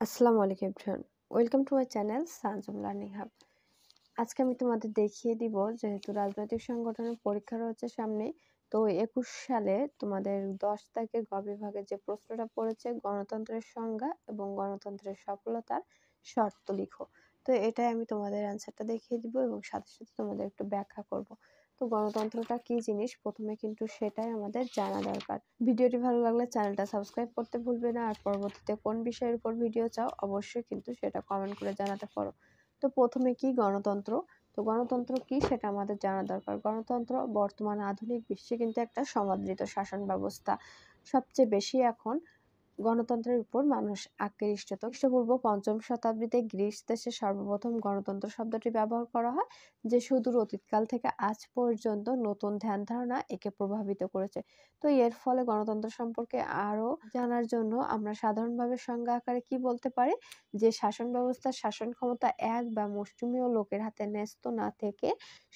আসসালামু আলাইকুম everyone, welcome to my channel Sanjum learning hub. আজকে আমি তোমাদের দেখিয়ে দিব, যেহেতু রাজনৈতিক সংগঠনের পরীক্ষা রয়েছে সামনে, তো 21 সালে তোমাদের 10 তারিখে গ বিভাগে যে প্রশ্নটা পড়েছে, গণতন্ত্রের সংজ্ঞা এবং গণতন্ত্রের সফলতার শর্ত লিখো। তো এটাই আমি তোমাদের অ্যান্সারটা দেখিয়ে দিব এবং সাথে সাথে তোমাদের একটু ব্যাখ্যা করব। তো গণতন্ত্রটা কি জিনিস প্রথমে কিন্তু সেটাই আমাদের জানা দরকার। ভিডিওটি ভালো লাগলে চ্যানেলটা সাবস্ক্রাইব করতে ভুলবে না, আর পরবর্তীতে কোন বিষয়ের উপর ভিডিও চাও অবশ্যই কিন্তু সেটা কমেন্ট করে জানাতে পারো। তো প্রথমে কি গণতন্ত্র? তো গণতন্ত্র কি সেটা আমাদের জানা দরকার। গণতন্ত্র বর্তমান আধুনিক বিশ্বে কিন্তু একটা সমাদৃত শাসন ব্যবস্থা। সবচেয়ে বেশি এখন গণতন্ত্রের উপর মানুষ আকৃষ্ট। খ্রিস্টপূর্ব 5ম শতাব্দীতে গ্রিস দেশে সর্বপ্রথম গণতন্ত্র শব্দটি ব্যবহার করা হয়, যে সুদূর অতীতকাল থেকে আজ পর্যন্ত নতুন ধ্যান ধারণা একে প্রভাবিত করেছে। তো এর ফলে গণতন্ত্র সম্পর্কে আরো জানার জন্য আমরা সাধারণভাবে সংজ্ঞা আকারে কি বলতে পারি, যে শাসন ব্যবস্থার শাসন ক্ষমতা এক বা মুষ্টিমেয় লোকের হাতে ন্যস্ত না থেকে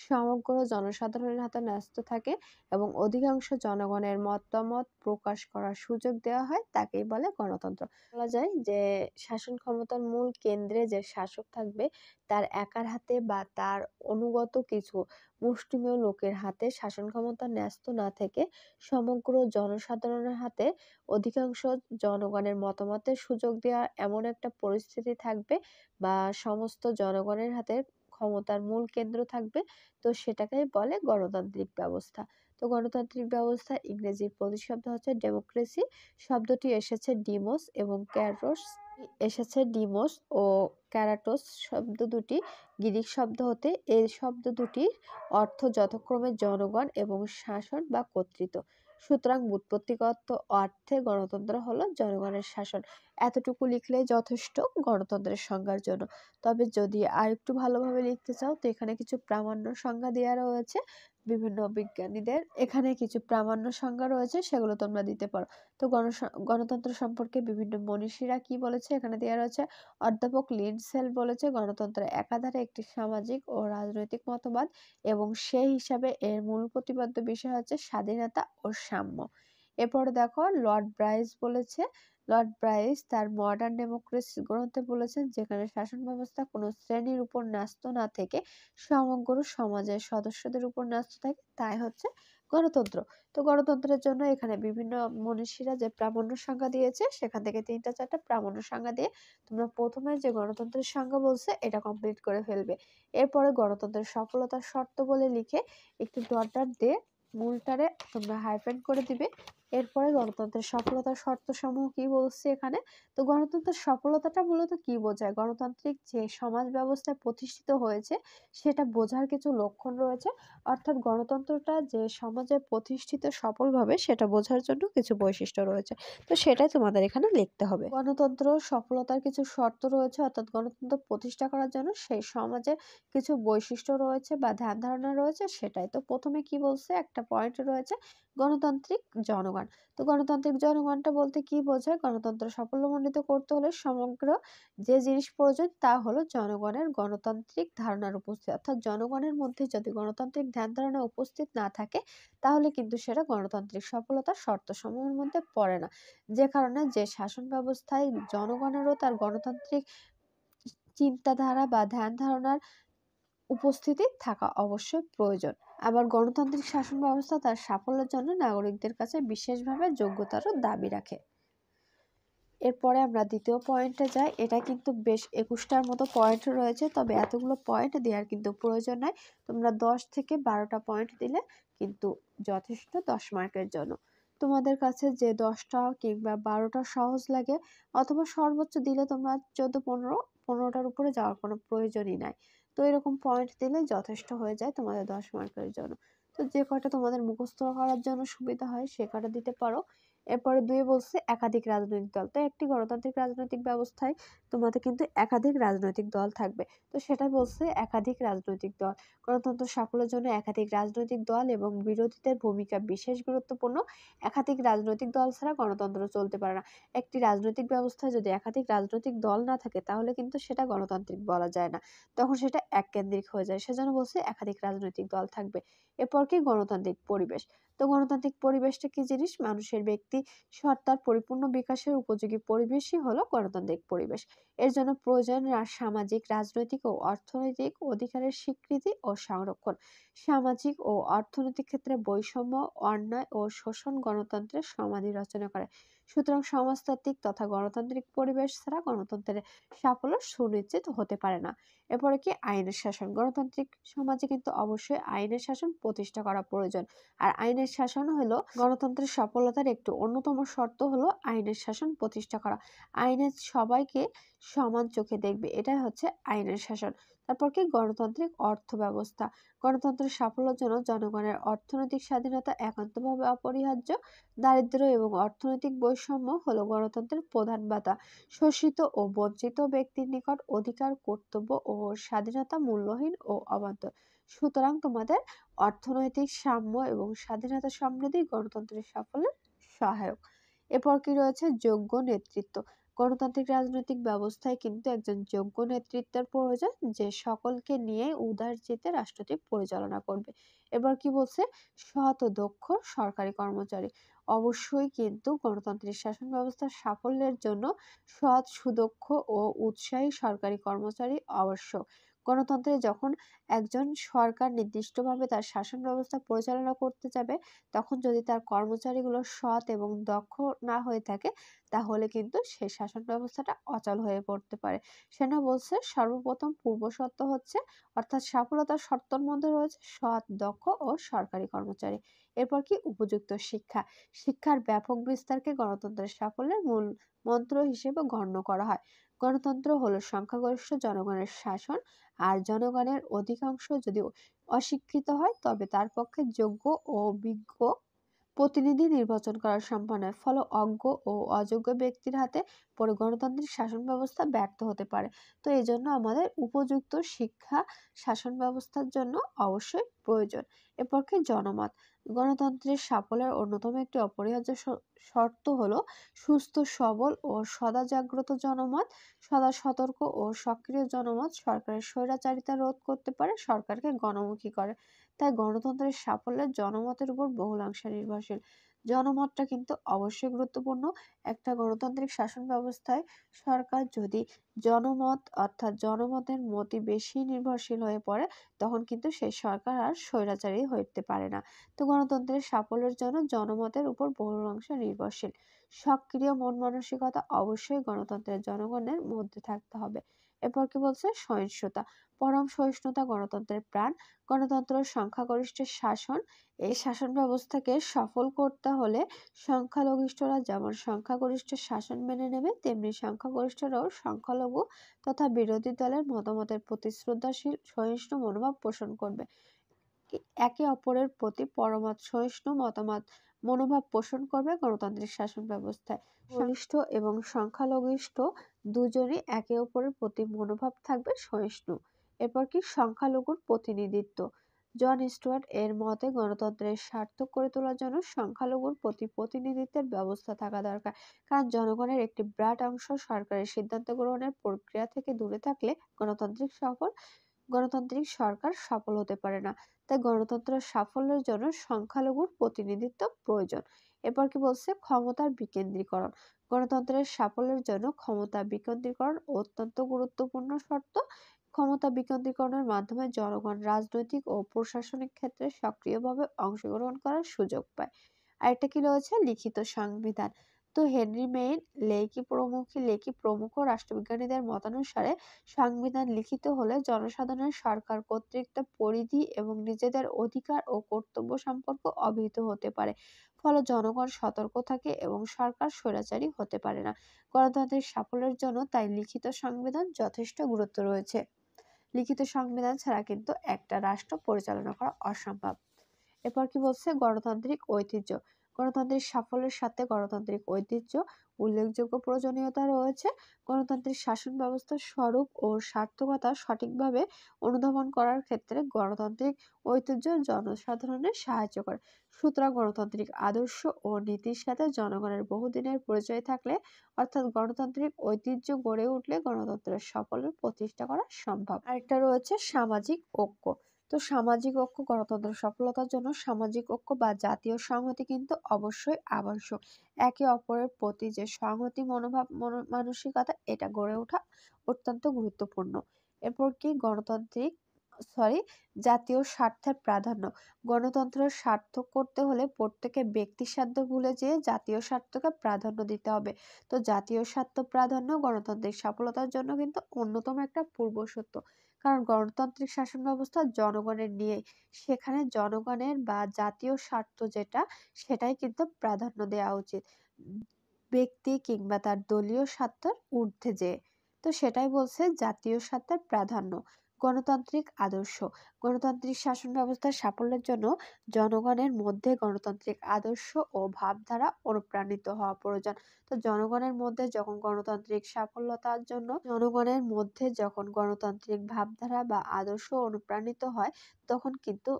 সমগ্র জনসাধারণের হাতে ন্যস্ত থাকে এবং অধিকাংশ জনগণের মতামত প্রকাশ করার সুযোগ দেওয়া হয়, তাকেই বলে গণতন্ত্র। বলা যায় যে শাসন ক্ষমতার মূল কেন্দ্রে যে শাসক থাকবে, তার একার হাতে বা তার অনুগত কিছু মুষ্টিমেয় লোকের হাতে শাসন ক্ষমতা ন্যস্ত না থেকে সমগ্র জনসাধারণের হাতে অধিকাংশ জনগণের মতামতের সুযোগ দেওয়া এমন একটা পরিস্থিতি থাকবে, বা সমস্ত জনগণের হাতে ক্ষমতার মূল কেন্দ্র থাকবে, তো সেটাকেই বলে গণতান্ত্রিক ব্যবস্থা। তো গণতান্ত্রিক ব্যবস্থা ইংরেজি প্রতিশব্দ হচ্ছে ডেমোক্রেসি। শব্দটি এসেছে ডিমোস এবং ক্যারোস ডিমোস ও ক্যারাটোস শব্দ দুটি গ্রিক শব্দ হতে। এই শব্দ দুটির অর্থ যথাক্রমে জনগণ এবং শাসন বা কর্তৃত্ব। সুতরাং ব্যুৎপত্তিগত অর্থে গণতন্ত্র হলো জনগণের শাসন। এতটুকু লিখলেই যথেষ্ট গণতন্ত্রের সংজ্ঞার জন্য। তবে যদি আরেকটু ভালোভাবে লিখতে চাও, তো এখানে কিছু প্রামাণ্য সংজ্ঞা দেওয়া রয়েছে বিভিন্ন বিজ্ঞানীদের। এখানে কিছু প্রামাণ্য সংজ্ঞা রয়েছে, সেগুলো তোমরা দিতে পারো। তো গণতন্ত্র সম্পর্কে বিভিন্ন মনীষীরা কি বলেছে এখানে দেওয়া রয়েছে। অধ্যাপক লিন্ডসেল বলেছে, গণতন্ত্র একাধারে একটি সামাজিক ও রাজনৈতিক মতবাদ এবং সেই হিসাবে এর মূল প্রতিপাদ্য বিষয় হচ্ছে স্বাধীনতা ও সাম্য। এরপরে দেখো, লর্ড ব্রাইস বলেছে, লর্ড ব্রাইস তার মডার্ন ডেমোক্রেসি গ্রন্থে বলেছেন, যেখানে শাসন ব্যবস্থা কোনো শ্রেণীর উপর ন্যস্ত না থেকে সমগ্র সমাজের সদস্যদের উপর ন্যস্ত থাকে, তাই হচ্ছে গণতন্ত্র। তো গণতন্ত্রের জন্য এখানে বিভিন্ন মনীষীরা যে প্রামাণ্য সংজ্ঞা দিয়েছে, সেখান থেকে 3-4টা প্রামাণ্য সংজ্ঞা দিয়ে তোমরা প্রথমে যে গণতন্ত্রের সংজ্ঞা বলছে এটা কমপ্লিট করে ফেলবে। এরপরে গণতন্ত্রের সফলতার শর্ত বলে লিখে একটু ডট ডট দিয়ে মূলটারে তোমরা হাইফেন করে দিবে। এরপরে গণতন্ত্রের সফলতার শর্ত সমূহ কি বলছে এখানে। তো গণতন্ত্রের সফলতাটা মূলত কি বোঝায়, গণতান্ত্রিক যে সমাজ ব্যবস্থায় প্রতিষ্ঠিত হয়েছে সেটা বোঝার কিছু লক্ষণ রয়েছে। অর্থাৎ গণতন্ত্রটা যে সমাজে প্রতিষ্ঠিত সফলভাবে, সেটা বোঝার জন্য কিছু বৈশিষ্ট্য রয়েছে। তো সেটাই তোমাদের এখানে লিখতে হবে। গণতন্ত্র সফলতার কিছু শর্ত রয়েছে, অর্থাৎ গণতন্ত্র প্রতিষ্ঠা করার জন্য সেই সমাজে কিছু বৈশিষ্ট্য রয়েছে বা ধ্যান ধারণা রয়েছে, সেটাই। তো প্রথমে কি বলছে, একটা পয়েন্ট রয়েছে গণতান্ত্রিক জনগণ। তো গণতান্ত্রিক জনগণটা বলতে কি বোঝায়, গণতন্ত্র সাফল্যমণ্ডিত করতে হলে সমগ্র যে জিনিস প্রয়োজন তা হলো জনগণের গণতান্ত্রিক ধারণার উপস্থিত। অর্থাৎ জনগণের মধ্যে যদি গণতান্ত্রিক ধ্যান ধারণা উপস্থিত না থাকে, তাহলে কিন্তু সেটা গণতান্ত্রিক সফলতার শর্ত সমূহের মধ্যে পড়ে না। যে কারণে যে শাসন ব্যবস্থায় জনগণেরও তার গণতান্ত্রিক চিন্তাধারা বা ধ্যান ধারণার উপস্থিতি থাকা অবশ্যই প্রয়োজন। আবার গণতান্ত্রিক শাসন ব্যবস্থা তার সাফল্যের জন্য নাগরিকদের কাছে বিশেষভাবে যোগ্যতারও দাবি রাখে। এরপরে আমরা দ্বিতীয় পয়েন্টে যাই। এটা কিন্তু বেশ 21টার মতো পয়েন্ট রয়েছে, তবে এতগুলো পয়েন্ট দেওয়ার কিন্তু প্রয়োজন নাই। তোমরা 10 থেকে 12টা পয়েন্ট দিলে কিন্তু যথেষ্ট 10 মার্কের জন্য। তোমাদের কাছে যে 10টা কিংবা 12টা সহজ লাগে, অথবা সর্বোচ্চ দিলে তোমরা 14-15টার উপরে যাওয়ার কোনো প্রয়োজনই নাই। তো এরকম পয়েন্ট দিলে যথেষ্ট হয়ে যায় তোমাদের 10 মার্কের জন্য। তো যে কয়টা তোমাদের মুখস্থ করার জন্য সুবিধা হয় সে কয়টা দিতে পারো। এরপরে 2 বলছে একাধিক রাজনৈতিক দল। তো একটি গণতান্ত্রিক রাজনৈতিক ব্যবস্থায় তোমাদের কিন্তু একাধিক রাজনৈতিক দল থাকবে। তো সেটাই বলছে একাধিক রাজনৈতিক দল। গণতন্ত্র সাফল্যের জন্য একাধিক রাজনৈতিক দল এবং বিরোধীদের ভূমিকা বিশেষ গুরুত্বপূর্ণ। একাধিক রাজনৈতিক দল ছাড়া গণতন্ত্র চলতে পারে না। একটি রাজনৈতিক ব্যবস্থায় যদি একাধিক রাজনৈতিক দল না থাকে, তাহলে কিন্তু সেটা গণতান্ত্রিক বলা যায় না। তখন সেটা এককেন্দ্রিক হয়ে যায়। সেজন্য বলছে একাধিক রাজনৈতিক দল থাকবে। এরপর কি গণতান্ত্রিক পরিবেশ। তো গণতান্ত্রিক পরিবেশটা কি জিনিস? মানুষের ব্যক্তি সত্তার পরিপূর্ণ বিকাশের উপযোগী পরিবেশই হলো গণতান্ত্রিক পরিবেশ। এর জন্য প্রয়োজন সামাজিক, রাজনৈতিক ও অর্থনৈতিক অধিকারের স্বীকৃতি ও সংরক্ষণ। সামাজিক ও অর্থনৈতিক ক্ষেত্রে বৈষম্য, অন্যায় ও শোষণ গণতন্ত্রের সমাধি রচনা করে। সুতরাং সমাজতান্ত্রিক তথা গণতান্ত্রিক পরিবেশ ছাড়া গণতন্ত্রের সাফল্য সুনিশ্চিত হতে পারে না। এরপরে কি আইনের শাসন। গণতান্ত্রিক সমাজে কিন্তু অবশ্যই আইনের শাসন প্রতিষ্ঠা করা প্রয়োজন। আর আইনের শাসন হলো গণতন্ত্রের সফলতার একটি অন্যতম শর্ত হলো আইনের শাসন প্রতিষ্ঠা করা। আইনের সবাইকে সমান চোখে দেখবে, এটাই হচ্ছে আইনের শাসন। তারপর কি গণতান্ত্রিক অর্থ ব্যবস্থা। গণতন্ত্রের সাফল্যের জন্য জনগণের অর্থনৈতিক স্বাধীনতা একান্তভাবে অপরিহার্য। দারিদ্র্য এবং অর্থনৈতিক বৈষম্য হলো গণতন্ত্রের প্রধান বাধা। শোষিত ও বঞ্চিত ব্যক্তির নিকট অধিকার, কর্তব্য ও স্বাধীনতা মূল্যহীন ও অবাধ্য। সুতরাং তোমাদের অর্থনৈতিক সাম্য এবং স্বাধীনতা সমৃদ্ধি গণতন্ত্রের সাফল্যের সহায়ক। এরপর কি রয়েছে যোগ্য নেতৃত্ব। গণতান্ত্রিক রাজনৈতিক ব্যবস্থায় কিন্তু একজন যোগ্য নেতৃত্বের প্রয়োজন, যে সকলকে নিয়ে উদারচিত্তে রাষ্ট্রটি পরিচালনা করবে। এবার কি বলছে? সৎ ও দক্ষ সরকারি কর্মচারী। অবশ্যই কিন্তু গণতান্ত্রিক শাসন ব্যবস্থার সাফল্যের জন্য সৎ, সুদক্ষ ও উৎসাহী সরকারি কর্মচারী আবশ্যক। গণতন্ত্রে যখন একজন সরকার নির্দিষ্টভাবে তার শাসন ব্যবস্থা পরিচালনা করতে যাবে, তখন যদি তার কর্মচারীগুলো সৎ এবং দক্ষ না হয়ে থাকে, তাহলে কিন্তু সেই শাসন ব্যবস্থাটা অচল হয়ে পড়তে পারে। সেটা বলছে সর্বপ্রথম পূর্ব শর্ত হচ্ছে, অর্থাৎ সফলতার শর্তর মধ্যে রয়েছে সৎ, দক্ষ ও সরকারি কর্মচারী। এরপর কি উপযুক্ত শিক্ষা। শিক্ষার ব্যাপক বিস্তারকে গণতন্ত্রের সাফল্যের মূল মন্ত্র হিসেবে গণ্য করা হয়। গণতন্ত্র হলো সংখ্যাগরিষ্ঠ জনগণের শাসন, আর জনগণের অধিকাংশ যদি অশিক্ষিত হয় তবে তার পক্ষে যোগ্য ও বিজ্ঞ প্রতিনিধি নির্বাচন করা সম্ভব নয়। ফলে অজ্ঞ ও অযোগ্য ব্যক্তির হাতে পরে গণতান্ত্রিক শাসন ব্যবস্থা ব্যর্থ হতে পারে। তো এই জন্য আমাদের উপযুক্ত শিক্ষা শাসন ব্যবস্থার জন্য অবশ্যই প্রয়োজন। এরপর কি জনমত। গণতন্ত্রের সাফল্যের অন্যতম একটি অপরিহার্য শর্ত হলো সুস্থ, সবল ও সদা জাগ্রত জনমত। সদা সতর্ক ও সক্রিয় জনমত সরকারের স্বৈরাচারিতা রোধ করতে পারে, সরকারকে গণমুখী করে। তাই গণতন্ত্রের সাফল্যের জনমতের উপর বহুলাংশে নির্ভরশীল। জনমতটা কিন্তু অবশ্যই গুরুত্বপূর্ণ। একটা গণতান্ত্রিক শাসন ব্যবস্থায় সরকার যদি জনমত অর্থাৎ জনমতের মতই বেশি নির্ভরশীল হয়ে পড়ে, তখন কিন্তু সেই সরকার আর স্বৈরাচারী হতে পারে না। তো গণতন্ত্রের সাফল্যের জন্য জনমতের উপর বহুলাংশে নির্ভরশীল। সক্রিয় মন মানসিকতা অবশ্যই গণতন্ত্রের জনগণের মধ্যে থাকতে হবে। এরপর কি বলছে? সহিষ্ণুতা। পরম সহিষ্ণুতা গণতন্ত্রের প্রাণ। গণতন্ত্র সংখ্যাগরিষ্ঠের শাসন। এই শাসন ব্যবস্থাকে সফল করতে হলে সংখ্যালঘিষ্ঠরা যেমন সংখ্যাগরিষ্ঠ শাসন মেনে নেবে, তেমনি সংখ্যাগরিষ্ঠরাও সংখ্যালঘু তথা বিরোধী দলের মতামতের প্রতি শ্রদ্ধাশীল, সহিষ্ণু মনোভাব পোষণ করবে। একে অপরের প্রতি পরমাৎ সহিষ্ণু মনোভাব পোষণ করবে গণতান্ত্রিক শাসন ব্যবস্থায়। গরিষ্ঠ এবং সংখ্যালঘিষ্ঠ দুজনই একে অপরের প্রতি মনোভাব থাকবে সহিষ্ণু। এরপর কি সংখ্যালঘুর প্রতিনিধিত্ব। জন স্টুয়ার্ট এর মতে গণতন্ত্রের সার্থক করে তোলার জন্য সংখ্যালঘুর প্রতি প্রতিনিধিত্বের ব্যবস্থা থাকা দরকার। কারণ জনগণের একটি বিরাট অংশ সরকারের সিদ্ধান্ত গ্রহণের প্রক্রিয়া থেকে দূরে থাকলে গণতান্ত্রিক সরকার সফল হতে পারে না। তাই গণতন্ত্রের সাফল্যের জন্য সংখ্যালঘুর প্রতিনিধিত্ব প্রয়োজন। এরপর কি বলছে? ক্ষমতার বিকেন্দ্রীকরণ। গণতন্ত্রের সাফল্যের জন্য ক্ষমতা বিকেন্দ্রীকরণ অত্যন্ত গুরুত্বপূর্ণ শর্ত। ক্ষমতা বিকেন্দ্রীকরণের মাধ্যমে জনগণ রাজনৈতিক ও প্রশাসনিক ক্ষেত্রে সক্রিয়ভাবে অংশগ্রহণ করার সুযোগ পায়। আরেকটা কি রয়েছে? লিখিত সংবিধান। তো হেনরি মেইন, লেকি প্রমুখ রাষ্ট্রবিজ্ঞানীদের মতানুসারে সংবিধান লিখিত হলে জনসাধারণের সরকার কর্তৃত্বের পরিধি এবং নিজেদের অধিকার ও কর্তব্য সম্পর্কে অবহিত হতে পারে। ফলে জনগণ সতর্ক থাকে এবং সরকার স্বৈরাচারী হতে পারে না। গণতান্ত্রিক সাফল্যের জন্য তাই লিখিত সংবিধান যথেষ্ট গুরুত্ব রয়েছে। লিখিত সংবিধান ছাড়া কিন্তু একটা রাষ্ট্র পরিচালনা করা অসম্ভব। এরপর কি বলছে? গণতান্ত্রিক ঐতিহ্য। গণতান্ত্রিক সাফল্যের সাথে গণতান্ত্রিক ঐতিহ্য উল্লেখযোগ্য প্রয়োজনীয়তা রয়েছে। গণতান্ত্রিক শাসন ব্যবস্থার স্বরূপ ও সার্থকতা সঠিকভাবে অনুধাবন করার ক্ষেত্রে গণতান্ত্রিক ঐতিহ্য জনসাধারণের সাহায্য করে। সুতরাং গণতান্ত্রিক আদর্শ ও নীতির সাথে জনগণের বহুদিনের পরিচয় থাকলে, অর্থাৎ গণতান্ত্রিক ঐতিহ্য গড়ে উঠলে গণতন্ত্রের সাফল্য প্রতিষ্ঠা করা সম্ভব। আরেকটা রয়েছে সামাজিক ঐক্য। তো সামাজিক ঐক্য গণতন্ত্রের সফলতার জন্য সামাজিক ঐক্য বা জাতীয় সংহতি কিন্তু অবশ্যই আবশ্যক। একে অপরের প্রতি যে সংহতি মনোভাব মানসিকতা এটা গড়ে ওঠা অত্যন্ত গুরুত্বপূর্ণ। এরপর কি জাতীয় স্বার্থের প্রাধান্য। গণতন্ত্রের সার্থক করতে হলে প্রত্যেকে ব্যক্তি স্বার্থ ভুলে যেয়ে জাতীয় স্বার্থকে প্রাধান্য দিতে হবে। তো জাতীয় স্বার্থ প্রাধান্য গণতান্ত্রিক সফলতার জন্য কিন্তু অন্যতম একটা পূর্বশর্ত। কারণ গণতান্ত্রিক শাসন ব্যবস্থা জনগণের নিয়ে, সেখানে জনগণের বা জাতীয় স্বার্থ যেটা সেটাই কিন্তু প্রাধান্য দেওয়া উচিত, ব্যক্তি কিংবা তার দলীয় স্বার্থের ঊর্ধ্বে যেয়ে। তো সেটাই বলছে জাতীয় স্বার্থের প্রাধান্য। গণতান্ত্রিক আদর্শ। গণতান্ত্রিক শাসন ব্যবস্থার সাফল্যের জন্য জনগণের মধ্যে গণতান্ত্রিক আদর্শ ও ভাবধারা অনুপ্রাণিত হওয়া প্রয়োজন। তো জনগণের মধ্যে যখন গণতান্ত্রিক ভাবধারা বা আদর্শ অনুপ্রাণিত হয়, তখন কিন্তু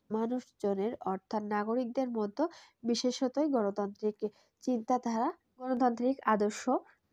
মানুষজনের অর্থাৎ নাগরিকদের মধ্যে বিশেষতই গণতান্ত্রিক চিন্তাধারা, গণতান্ত্রিক আদর্শ,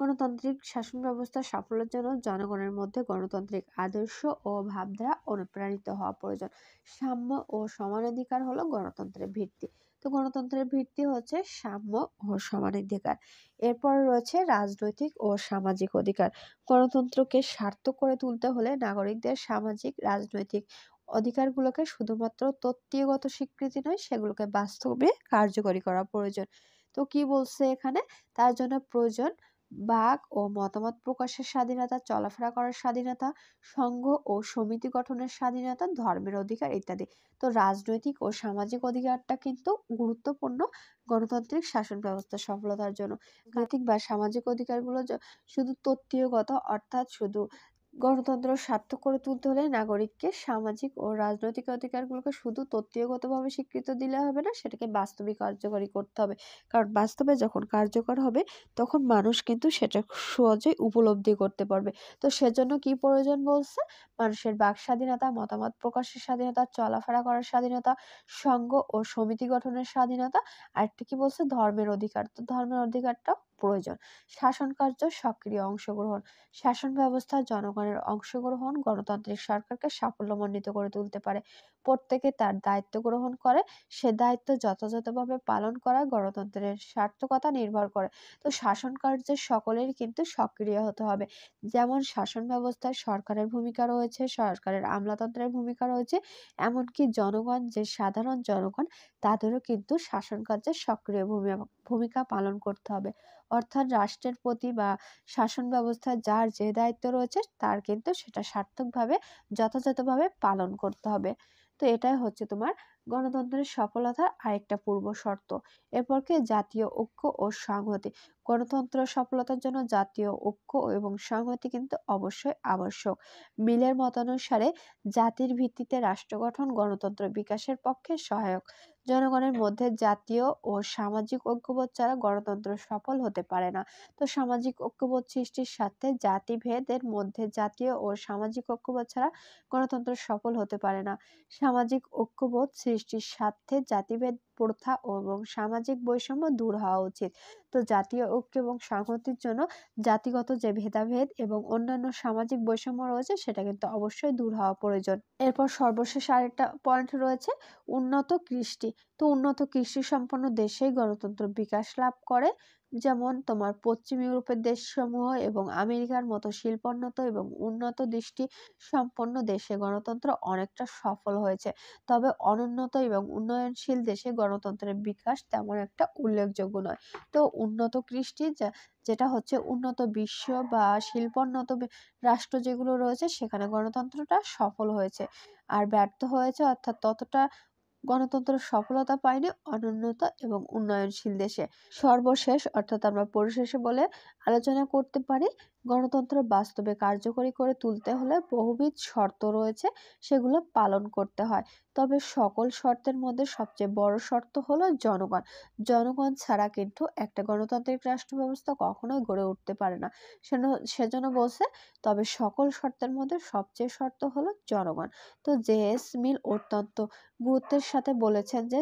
গণতান্ত্রিক শাসন ব্যবস্থার সাফল্যের জন্য জনগণের মধ্যে গণতান্ত্রিক আদর্শ ও ভাবধারা অনুপ্রাণিত হওয়া প্রয়োজন। সাম্য ও সমানাধিকার হলো গণতন্ত্রের ভিত্তি। তো গণতন্ত্রের ভিত্তি হচ্ছে সাম্য ও সমানাধিকার। এরপর রয়েছে রাজনৈতিক ও সামাজিক অধিকার। গণতন্ত্রকে সার্থক করে তুলতে হলে নাগরিকদের সামাজিক রাজনৈতিক অধিকারগুলোকে শুধুমাত্র তত্ত্বগত স্বীকৃতি নয়, সেগুলোকে বাস্তবে কার্যকরী করা প্রয়োজন। তো কি বলছে এখানে? তার জন্য প্রয়োজন বাক ও মতামত প্রকাশের স্বাধীনতা, চলাফেরা করার স্বাধীনতা, সংঘ ও সমিতি গঠনের স্বাধীনতা, ধর্মের অধিকার ইত্যাদি। তো রাজনৈতিক ও সামাজিক অধিকারটা কিন্তু গুরুত্বপূর্ণ গণতান্ত্রিক শাসন ব্যবস্থার সফলতার জন্য। রাজনৈতিক বা সামাজিক অধিকারগুলো শুধু তত্ত্বগত, অর্থাৎ শুধু গণতন্ত্র সার্থক করে তুলতে হলে নাগরিককে সামাজিক ও রাজনৈতিক অধিকারগুলোকে শুধু তত্ত্বগতভাবে স্বীকৃত দিলে হবে না, সেটাকে বাস্তবিক কার্যকরী করতে হবে। কারণ বাস্তবে যখন কার্যকর হবে তখন মানুষ কিন্তু সেটা সহজেই উপলব্ধি করতে পারবে। তো সেজন্য কি প্রয়োজন বলছে? মানুষের বাক স্বাধীনতা, মতামত প্রকাশের স্বাধীনতা, চলাফেরা করার স্বাধীনতা, সংঘ ও সমিতি গঠনের স্বাধীনতা, আর একটা কি বলছে? ধর্মের অধিকার। তো ধর্মের অধিকারটা প্রয়োজন। শাসন কার্য সক্রিয় অংশগ্রহণ। শাসন ব্যবস্থা জনগণের অংশগ্রহণ গণতান্ত্রিক সরকারকে সাফল্যমণ্ডিত করে তুলতে পারে। প্রত্যেকে তার দায়িত্ব গ্রহণ করে, সে দায়িত্ব যথাযথভাবে পালন করা গণতন্ত্রের সার্থকতা নির্ভর করে। তো শাসন কার্যে সকলেরই কিন্তু সক্রিয় হতে হবে। যেমন শাসন ব্যবস্থায় সরকারের ভূমিকা রয়েছে, সরকারের আমলাতন্ত্রের ভূমিকা রয়েছে, এমনকি জনগণ, যে সাধারণ জনগণ, তাদেরও কিন্তু শাসন কার্যে সক্রিয় ভূমিকা পালন করতে হবে। অর্থাৎ রাষ্ট্রের প্রতি বা শাসন ব্যবস্থায় যার যে দায়িত্ব রয়েছে তার কিন্তু সেটা সার্থকভাবে যথাযথভাবে পালন করতে হবে। তো এটাই হচ্ছে তোমার গণতন্ত্রের সফলতার আরেকটা পূর্ব শর্ত। এরপর কি? জাতীয় ঐক্য ও সংহতি। গণতন্ত্র সফলতার জন্য জাতীয় ঐক্য এবং সংহতি কিন্তু অবশ্যই আবশ্যক। মিলের মতানুসারে জাতির ভিত্তিতে রাষ্ট্র গঠন গণতন্ত্র বিকাশের পক্ষে সহায়ক। জনগণের মধ্যে জাতীয় ও সামাজিক ঐক্যবোধ ছাড়া গণতন্ত্র সফল হতে পারে না। তো সামাজিক ঐক্যবোধ সৃষ্টির স্বার্থে জাতিভেদের মধ্যে জাতীয় ও সামাজিক ঐক্যবোধ ছাড়া গণতন্ত্র সফল হতে পারে না। সামাজিক ঐক্যবোধ সৃষ্টির স্বার্থে জাতিভেদ প্রথা এবং সামাজিক বৈষম্য দূর হওয়া উচিত। তো জাতীয় ঐক্য এবং সংহতির জন্য জাতিগত যে ভেদাভেদ এবং অন্যান্য সামাজিক বৈষম্য রয়েছে সেটা কিন্তু অবশ্যই দূর হওয়া প্রয়োজন। এরপর সর্বশেষ আরেকটা পয়েন্ট রয়েছে উন্নত কৃষ্টি। তো উন্নত কৃষি সম্পন্ন দেশেই গণতন্ত্র বিকাশ লাভ করে। যেমন তোমার পশ্চিম ইউরোপের দেশসমূহ এবং আমেরিকার মতো শিল্পোন্নত এবং উন্নত দৃষ্টি সম্পন্ন দেশে গণতন্ত্র অনেকটা সফল হয়েছে। তবে অনুন্নত এবং উন্নয়নশীল দেশে গণতন্ত্রের বিকাশ তেমন একটা উল্লেখযোগ্য নয়। তো উন্নত কৃষ্টি যেটা হচ্ছে উন্নত বিশ্ব বা শিল্পোন্নত রাষ্ট্র যেগুলো রয়েছে সেখানে গণতন্ত্রটা সফল হয়েছে। আর ব্যর্থ হয়েছে, অর্থাৎ ততটা গণতন্ত্র সফলতা পায়নি অনুন্নত এবং উন্নয়নশীল দেশে। সর্বশেষ অর্থাৎ আমরা পরিশেষে বলে আলোচনা করতে পারি, গণতন্ত্র বাস্তবে কার্যকরী করে তুলতে হলে বহুবিধ শর্ত রয়েছে, সেগুলো পালন করতে হয়। তবে সকল শর্তের মধ্যে সবচেয়ে বড় শর্ত হলো জনগণ। জনগণ ছাড়া কিন্তু একটা গণতান্ত্রিক রাষ্ট্র ব্যবস্থা কখনোই গড়ে উঠতে পারে না। সেজন্য বলছে, তবে সকল শর্তের মধ্যে সবচেয়ে শর্ত হলো জনগণ। তো জে.এস. মিল অত্যন্ত গুরুত্বের সাথে বলেছেন যে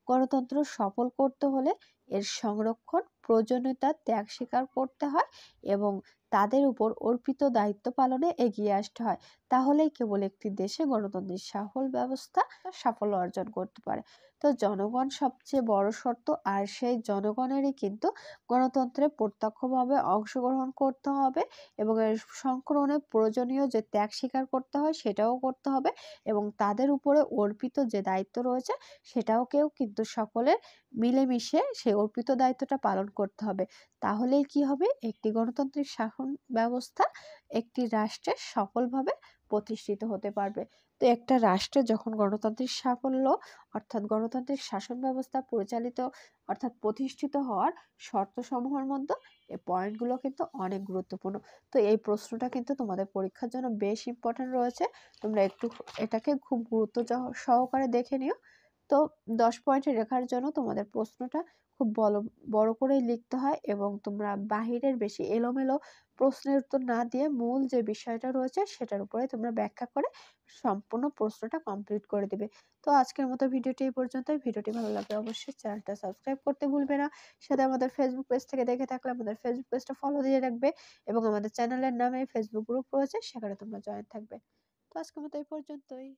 গণতন্ত্র সফল করতে হলে এর সংরক্ষণ প্রয়োজনীয়তা ত্যাগ স্বীকার করতে হয় এবং তাদের উপর অর্পিত দায়িত্ব পালনে এগিয়ে আসতে হয়। তাহলেই কেবল একটি দেশে গণতান্ত্রিক সফল ব্যবস্থা সাফল্য অর্জন করতে পারে। তো জনগণ সবচেয়ে বড় শর্ত, আর সেই জনগণেরই কিন্তু গণতন্ত্রে প্রত্যক্ষভাবে অংশগ্রহণ করতে হবে এবং এর সংকলনে প্রয়োজনীয় যে ত্যাগ স্বীকার করতে হয় সেটাও করতে হবে এবং তাদের উপরে অর্পিত যে দায়িত্ব রয়েছে সেটাকেও কিন্তু সকলের মিলেমিশে সেই অর্পিত দায়িত্বটা পালন করতে হবে। তাহলেই কি হবে, একটি গণতান্ত্রিক শাসন ব্যবস্থা একটি রাষ্ট্রে সফলভাবে প্রতিষ্ঠিত হতে পারবে। তো একটা রাষ্ট্রে যখন গণতান্ত্রিক সাফল্য অর্থাৎ গণতান্ত্রিক শাসন ব্যবস্থা পরিচালিত অর্থাৎ প্রতিষ্ঠিত হওয়ার শর্তসমূহের মধ্যে এই পয়েন্টগুলো কিন্তু অনেক গুরুত্বপূর্ণ। তো এই প্রশ্নটা কিন্তু তোমাদের পরীক্ষার জন্য বেশ ইম্পর্টেন্ট রয়েছে। তোমরা একটু এটাকে খুব গুরুত্ব সহকারে দেখে নিও। তো 10 পয়েন্টে লেখার জন্য তোমাদের প্রশ্নটা খুব বড় বড় করেই লিখতে হয় এবং তোমরা বাহিরের বেশি এলোমেলো প্রশ্নের উত্তর না দিয়ে মূল যে বিষয়টা রয়েছে সেটার উপরে তোমরা ব্যাখ্যা করে সম্পূর্ণ প্রশ্নটা কমপ্লিট করে দিবে। তো আজকের মতো ভিডিওটি এই পর্যন্তই। ভিডিওটি ভালো লাগলে অবশ্যই চ্যানেলটা সাবস্ক্রাইব করতে ভুলবে না। সাথে আমাদের ফেসবুক পেজ থেকে দেখে থাকলে আমাদের ফেসবুক পেজটা ফলো দিয়ে রাখবে এবং আমাদের চ্যানেলের নামে ফেসবুক গ্রুপ রয়েছে, সেখানে তোমরা জয়েন থাকবে। তো আজকের মতো এই পর্যন্তই।